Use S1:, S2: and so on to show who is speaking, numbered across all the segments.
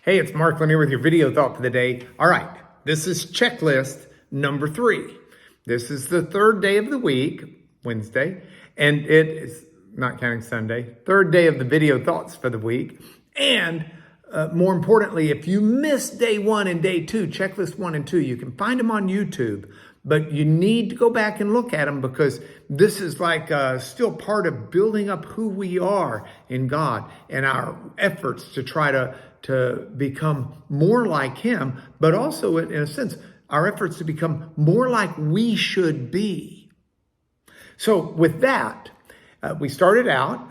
S1: Hey, it's Mark Lanier with your video thought for the day. All right, this is checklist number 3. This is the third day of the week, Wednesday, and it is, not counting Sunday, third day of the video thoughts for the week. And more importantly, if you missed day 1 and day 2, checklist 1 and 2, you can find them on YouTube. But you need to go back and look at them because this is like still part of building up who we are in God and our efforts to try to become more like Him, but also in a sense, our efforts to become more like we should be. So with that, we started out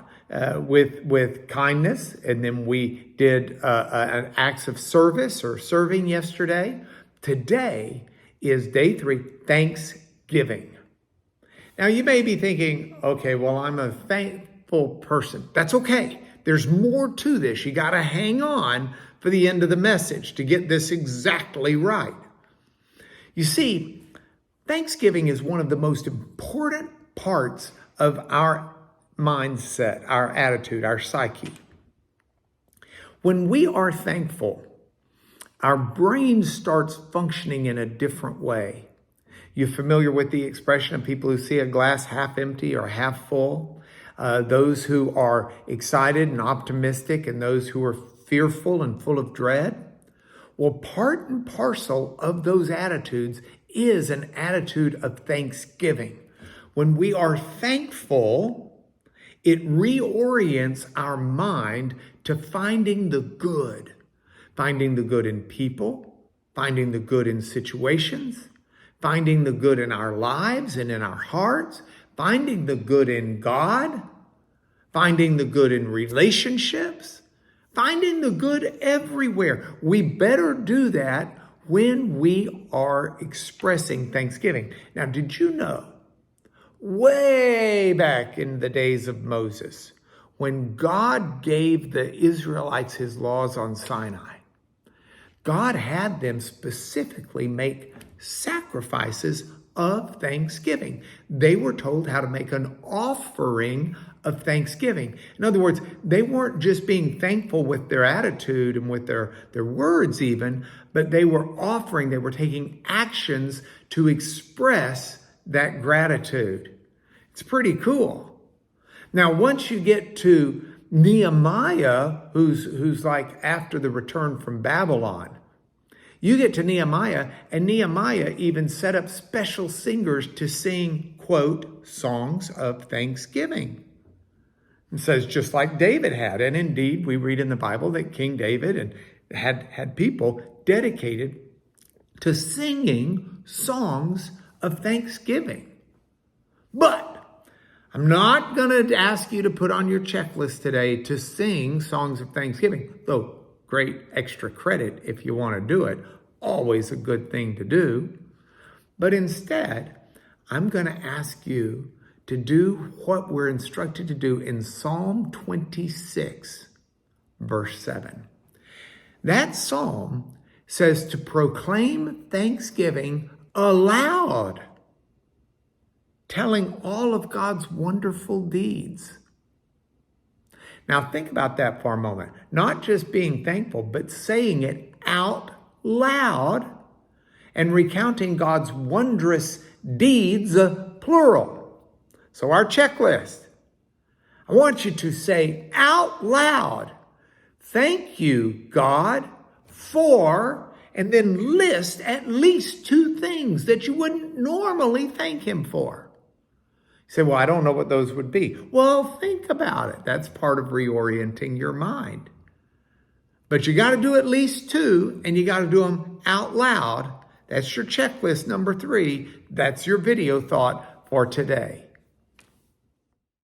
S1: with kindness, and then we did an acts of service or serving yesterday. Today is day 3, Thanksgiving. Now you may be thinking, okay, well, I'm a thankful person. That's okay. There's more to this. You got to hang on for the end of the message to get this exactly right. You see, Thanksgiving is one of the most important parts of our mindset, our attitude, our psyche. When we are thankful, our brain starts functioning in a different way. You're familiar with the expression of people who see a glass half empty or half full, those who are excited and optimistic and those who are fearful and full of dread. Well, part and parcel of those attitudes is an attitude of thanksgiving. When we are thankful, it reorients our mind to finding the good. Finding the good in people, finding the good in situations, finding the good in our lives and in our hearts, finding the good in God, finding the good in relationships, finding the good everywhere. We better do that when we are expressing thanksgiving. Now, did you know, way back in the days of Moses, when God gave the Israelites His laws on Sinai, God had them specifically make sacrifices of thanksgiving. They were told how to make an offering of thanksgiving. In other words, they weren't just being thankful with their attitude and with their words even, but they were offering, they were taking actions to express that gratitude. It's pretty cool. Now, once you get to Nehemiah, who's like after the return from Babylon, you get to Nehemiah, and Nehemiah even set up special singers to sing, quote, songs of thanksgiving. It says just like David had. And indeed, we read in the Bible that King David had people dedicated to singing songs of thanksgiving. But I'm not going to ask you to put on your checklist today to sing songs of thanksgiving, though great extra credit if you want to do it. Always a good thing to do. But instead, I'm going to ask you to do what we're instructed to do in Psalm 26, verse 7. That psalm says to proclaim thanksgiving aloud, telling all of God's wonderful deeds. Now think about that for a moment. Not just being thankful, but saying it out loud and recounting God's wondrous deeds, plural. So our checklist, I want you to say out loud, thank you, God, for, and then list at least 2 things that you wouldn't normally thank Him for. You say, well, I don't know what those would be. Well, think about it. That's part of reorienting your mind. But you got to do at least 2, and you got to do them out loud. That's your checklist number 3. That's your video thought for today.